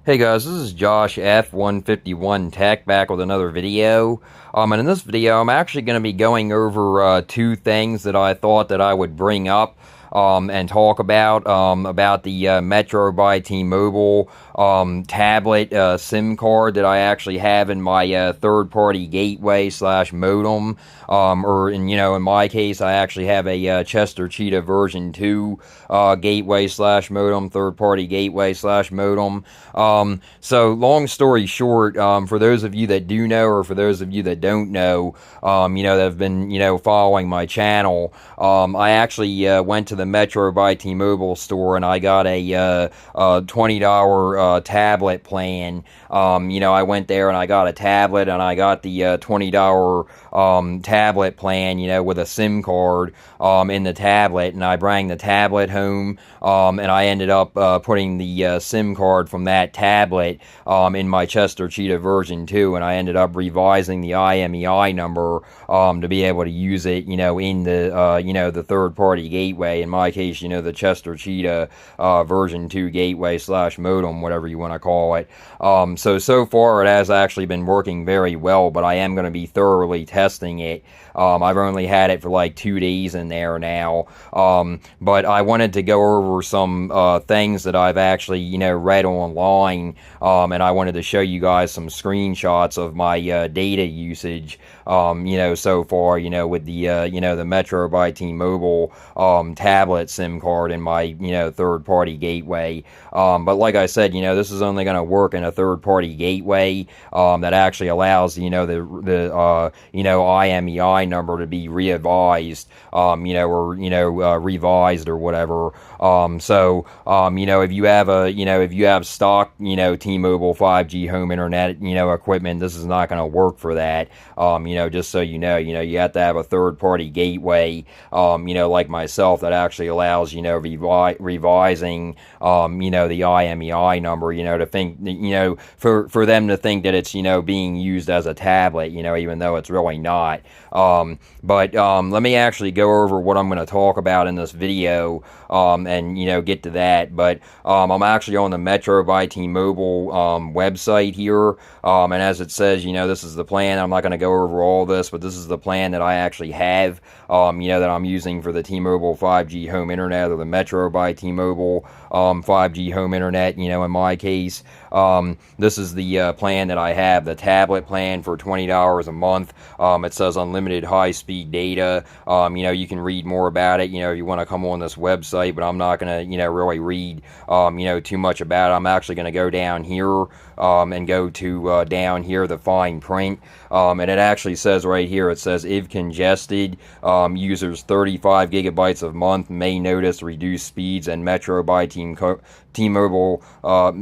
Hey guys, this is Josh F151 Tech back with another video. And in this video, I'm actually going to be going over two things that I thought that I would bring up and talk about the Metro by T-Mobile tablet SIM card that I actually have in my third-party gateway slash modem. Or in my case, I actually have a Chester Cheetah version 2 gateway slash modem, third-party gateway slash modem. So long story short, for those of you that do know, or for those of you that don't know, that have been, following my channel, I actually went to the Metro by T-Mobile store and I got a $20 tablet plan. I went there and I got a tablet and I got the $20 tablet plan, with a SIM card in the tablet, and I bring the tablet home, and I ended up putting the SIM card from that tablet in my Chester Cheetah version 2, and I ended up revising the IMEI number to be able to use it, in the the third-party gateway. In my case, the Chester Cheetah version 2 gateway slash modem, whatever you want to call it. So far it has actually been working very well, but I am going to be thoroughly testing it. I've only had it for like 2 days in there now, but I wanted to go over some things that I've actually, read online, and I wanted to show you guys some screenshots of my data usage, so far, with the, the Metro by T-Mobile tablet SIM card in my, third-party gateway. But like I said, this is only going to work in a third-party gateway that actually allows, the IMEI number to be revised, or revised or whatever. If you have if you have stock, T-Mobile 5G home internet, equipment, this is not going to work for that. Just so you have to have a third-party gateway, like myself, that actually allows, revising, the IMEI number, to think, for them to think that it's, being used as a tablet, even though it's really not. But let me actually go over what I'm going to talk about in this video, and get to that. But I'm actually on the Metro by T-Mobile website here, and as it says, this is the plan. I'm not going to go over all this, but this is the plan that I actually have, that I'm using for the T-Mobile 5G home internet, or the Metro by T-Mobile 5G home internet, in my case. This is the plan that I have, the tablet plan for $20 a month. It says unlimited high-speed data. You can read more about it, if you want to come on this website, but I'm not going to, really read, too much about it. I'm actually going to go down here, and go to down here, the fine print, and it actually says right here, it says, if congested, users 35 gigabytes a month may notice reduced speeds, and Metro by T-Mobile,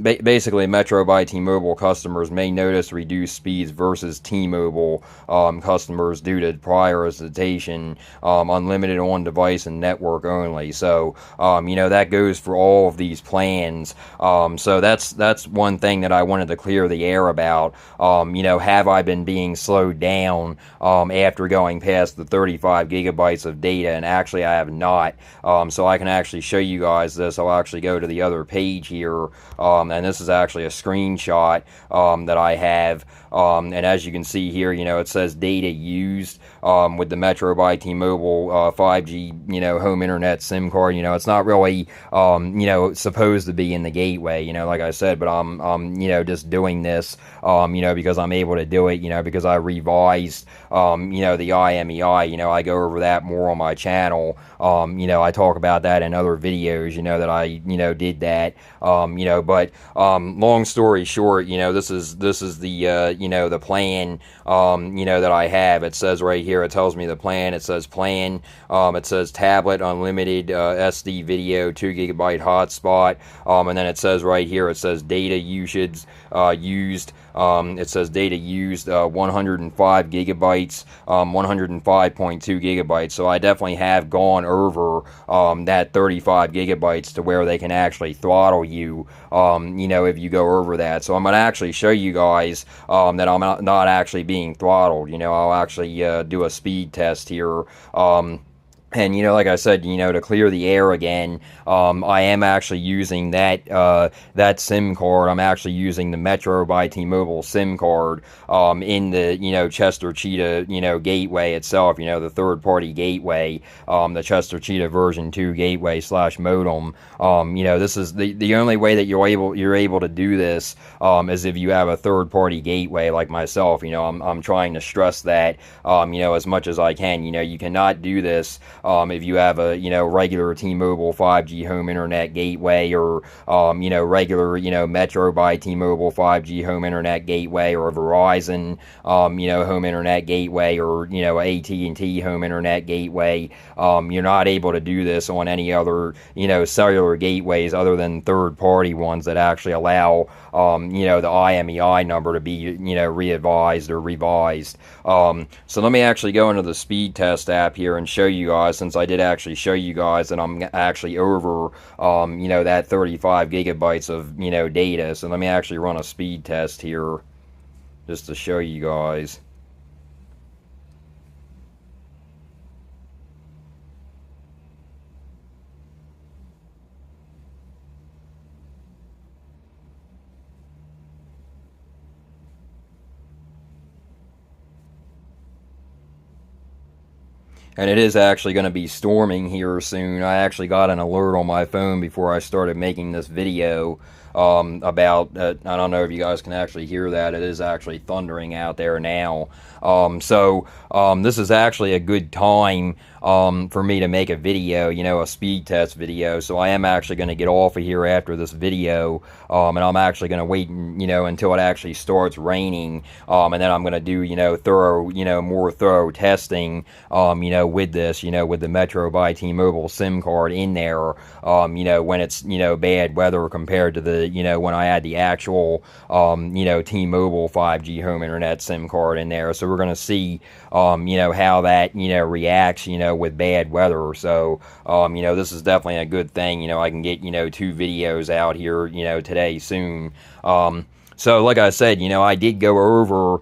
basically Metro by T-Mobile customers may notice reduced speeds versus T-Mobile customers due to prioritization, unlimited on-device and network only. So, that goes for all of these plans. So that's one thing that I wanted to clear the air about. Have I been being slowed down after going past the 35 gigabytes of data? And actually I have not. So I can actually show you guys this. I'll actually go to the other page here, and this is actually a screenshot that I have, and as you can see here, it says data used with the Metro by T-Mobile 5G home internet SIM card. It's not really supposed to be in the gateway, like I said, but I'm just doing this because I'm able to do it, because I revised the IMEI. I go over that more on my channel. I talk about that in other videos, that I did that. But long story short, this is the plan that I have. It says right here, it tells me the plan. It says plan. It says tablet unlimited SD video 2 gigabyte hotspot, and then it says right here, it says data usage used. It says data used 105 gigabytes, 105.2 gigabytes. So I definitely have gone over that 35 gigabytes to where they can actually throttle you, if you go over that. So I'm going to actually show you guys that I'm not actually being throttled. I'll actually do a speed test here. And like I said, to clear the air again, I am actually using that SIM card. I'm actually using the Metro by T-Mobile SIM card in the Chester Cheetah gateway itself. The third-party gateway, the Chester Cheetah version 2 gateway / modem. This is the only way that you're able to do this is if you have a third-party gateway like myself. I'm trying to stress that as much as I can. You cannot do this if you have a regular T-Mobile 5G home internet gateway, or regular Metro by T-Mobile 5G home internet gateway, or a Verizon home internet gateway, or AT&T home internet gateway. You're not able to do this on any other cellular gateways other than third-party ones that actually allow the IMEI number to be readvised or revised. So let me actually go into the speed test app here and show you guys, since I did actually show you guys that I'm actually over that 35 gigabytes of data. So let me actually run a speed test here just to show you guys. And it is actually going to be storming here soon. I actually got an alert on my phone before I started making this video about, I don't know if you guys can actually hear that. It is actually thundering out there now. This is actually a good time for me to make a video, a speed test video. So I am actually going to get off of here after this video, and I'm actually going to wait, until it actually starts raining, and then I'm going to do, more thorough testing, with this, with the Metro by T-Mobile SIM card in there, when it's, bad weather compared to the, when I had the actual, T-Mobile 5G home internet SIM card in there. So we're going to see, how that, reacts, with bad weather. So, this is definitely a good thing. I can get, 2 videos out here, today soon. So like I said, I did go over,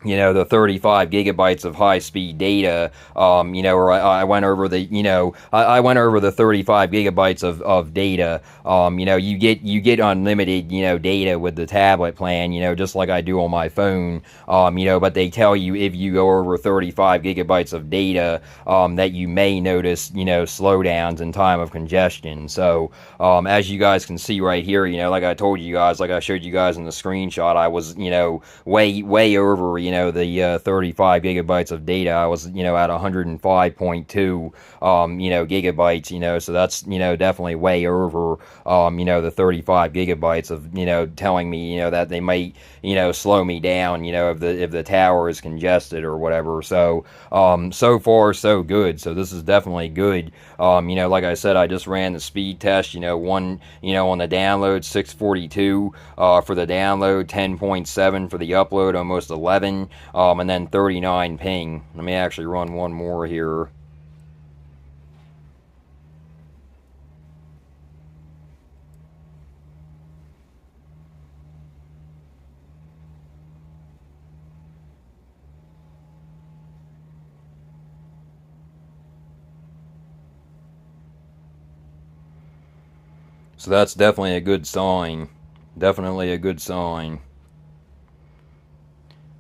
the 35 gigabytes of high-speed data, or I went over the, I went over the 35 gigabytes of data. You get unlimited, data with the tablet plan, just like I do on my phone, but they tell you if you go over 35 gigabytes of data, that you may notice, slowdowns in time of congestion. So, as you guys can see right here, like I told you guys, like I showed you guys in the screenshot, I was, way over, the 35 gigabytes of data. I was, at 105.2, gigabytes, so that's, definitely way over, the 35 gigabytes of, telling me, that they might, slow me down, if the tower is congested or whatever. So, so far, so good. So this is definitely good. Like I said, I just ran the speed test, on the download, 642, for the download, 10.7 for the upload, almost 11, and then 39 ping. Let me actually run one more here. So that's definitely a good sign. Definitely a good sign.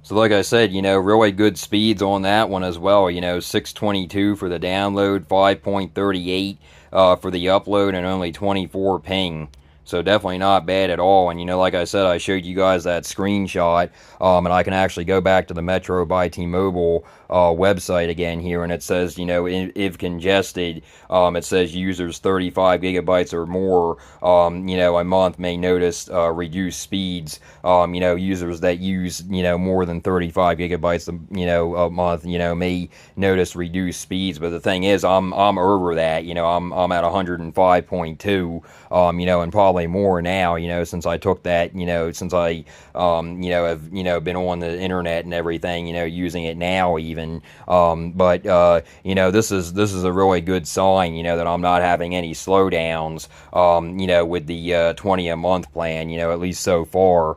So like I said, really good speeds on that one as well. 622 for the download, 5.38 for the upload, and only 24 ping. So definitely not bad at all. And like I said, I showed you guys that screenshot, and I can actually go back to the Metro by T-Mobile website again here, and it says, if congested, it says users 35 gigabytes or more, a month may notice reduced speeds. Users that use, more than 35 gigabytes, a month, may notice reduced speeds. But the thing is, I'm over that. I'm at 105.2, and probably definitely more now, since I took that, since I, have, been on the internet and everything, using it now even. But this is a really good sign, that I'm not having any slowdowns, with the 20 a month plan, at least so far.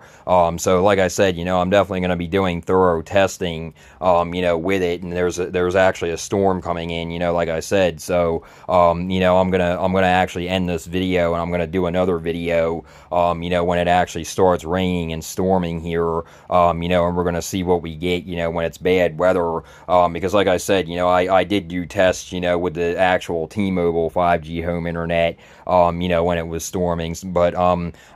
So like I said, I'm definitely going to be doing thorough testing, with it. And there's actually a storm coming in, like I said. So, I'm gonna actually end this video, and I'm gonna do another video, when it actually starts raining and storming here, and we're gonna see what we get, when it's bad weather, because like I said, I did do tests, with the actual T-Mobile 5G home internet, when it was storming, but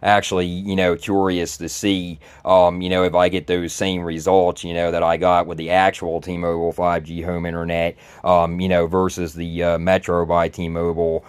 actually, curious to see, if I get those same results, that I got with the actual T-Mobile 5G home internet, versus the Metro by T-Mobile,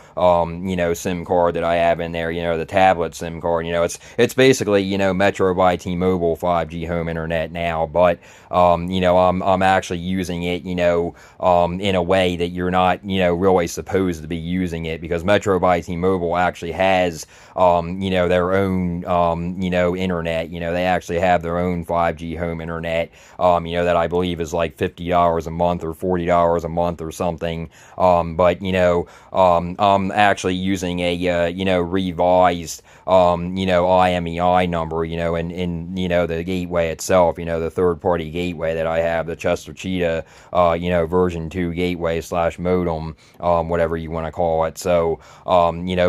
SIM card that I have in there, the tablet SIM card. It's basically, Metro by T-Mobile 5G home internet now, but, I'm actually using it, in a way that you're not, really supposed to be using it, because Metro by T-Mobile actually has, their own, internet. They actually have their own 5G home internet, that I believe is like $50 a month or $40 a month or something. But, I'm actually using a, revised, IMEI number, in the gateway itself, the third-party gateway that I have, the Chester Cheetah, version 2 gateway / modem, whatever you want to call it. So,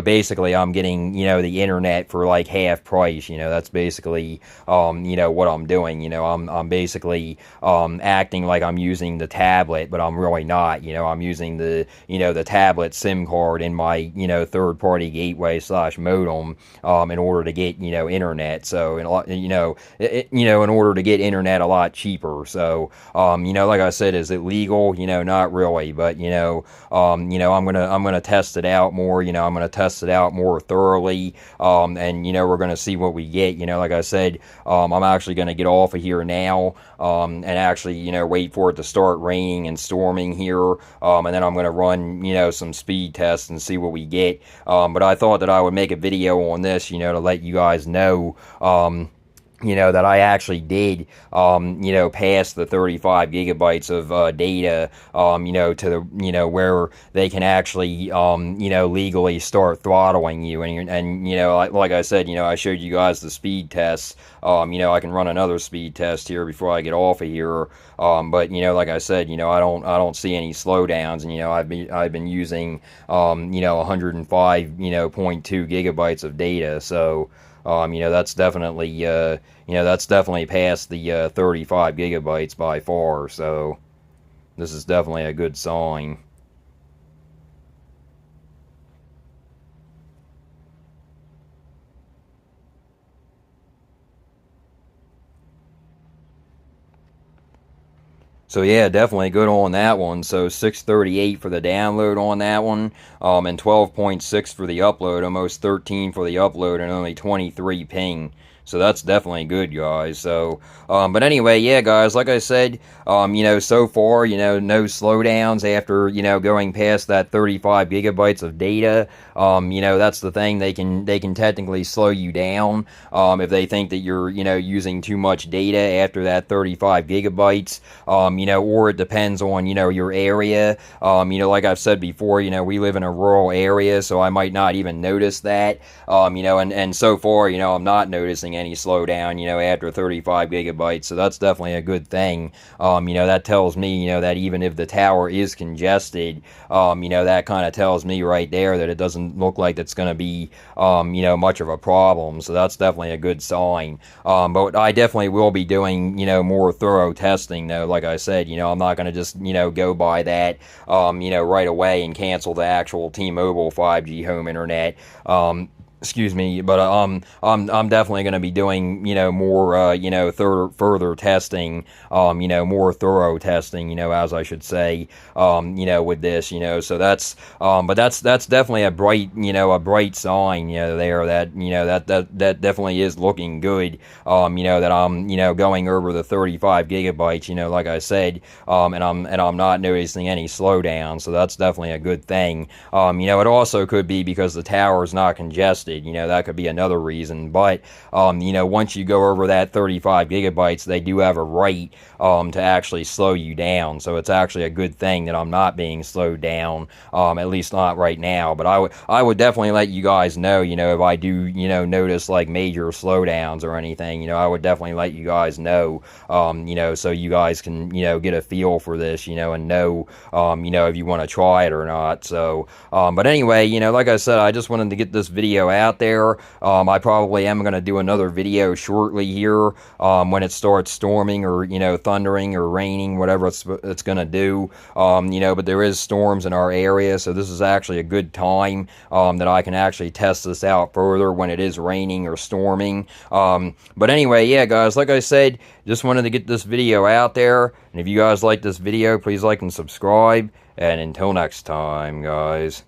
basically I'm getting, the internet for like half price. That's basically, what I'm doing. I'm basically, acting like I'm using the tablet, but I'm really not. I'm using the, the tablet SIM card in my, third-party gateway / modem, in order to get, internet. So, in order to get internet a lot cheaper. So, like I said, is it legal? Not really, but, I'm gonna test it out more. I'm gonna test it out more thoroughly, and we're gonna see what we get. Like I said, I'm actually gonna get off of here now, and actually, wait for it to start raining and storming here, and then I'm gonna run, some speed tests and see what we get. But I thought that I would make a video on this, to let you guys know, that I actually did, pass the 35 gigabytes of data, to the, where they can actually, legally start throttling you. And like I said, I showed you guys the speed tests. I can run another speed test here before I get off of here. But like I said, I don't see any slowdowns, and I've been using, 105, point 2 gigabytes of data. So, that's definitely, that's definitely past the 35 gigabytes by far. So this is definitely a good sign. So yeah, definitely good on that one. So 638 for the download on that one, and 12.6 for the upload, almost 13 for the upload, and only 23 ping. So that's definitely good, guys. So, but anyway, yeah, guys, like I said, so far, no slowdowns after, going past that 35 gigabytes of data. That's the thing. They can technically slow you down, if they think that you're, using too much data after that 35 gigabytes, or it depends on, your area. Like I've said before, we live in a rural area, so I might not even notice that, and so far, I'm not noticing any slowdown, after 35 gigabytes, so that's definitely a good thing. That tells me, that even if the tower is congested, that kind of tells me right there that it doesn't look like it's going to be, much of a problem, so that's definitely a good sign. But I definitely will be doing, more thorough testing, though. Like I said, I'm not going to just, go by that, right away and cancel the actual T-Mobile 5G home internet. Excuse me, but I'm definitely going to be doing, more, further testing, more thorough testing, as I should say, with this, so that's, but that's definitely a bright sign, there, that, that definitely is looking good, that I'm, going over the 35 gigabytes, like I said, and I'm not noticing any slowdown, so that's definitely a good thing. It also could be because the tower is not congested. tested. You know, that could be another reason. But, you know, once you go over that 35 gigabytes, they do have a right to actually slow you down. So it's actually a good thing that I'm not being slowed down, at least not right now. But I would definitely let you guys know, you know, if I do, you know, notice like major slowdowns or anything, you know, I would definitely let you guys know, you know, so you guys can, you know, get a feel for this, you know, and know, you know, if you want to try it or not. So, but anyway, you know, like I said, I just wanted to get this video out there. I probably am going to do another video shortly here, when it starts storming or, you know, thundering or raining, whatever it's going to do. You know, but there is storms in our area, so this is actually a good time, that I can actually test this out further when it is raining or storming. But anyway, yeah, guys, like I said, just wanted to get this video out there. And if you guys like this video, please like and subscribe. And until next time, guys.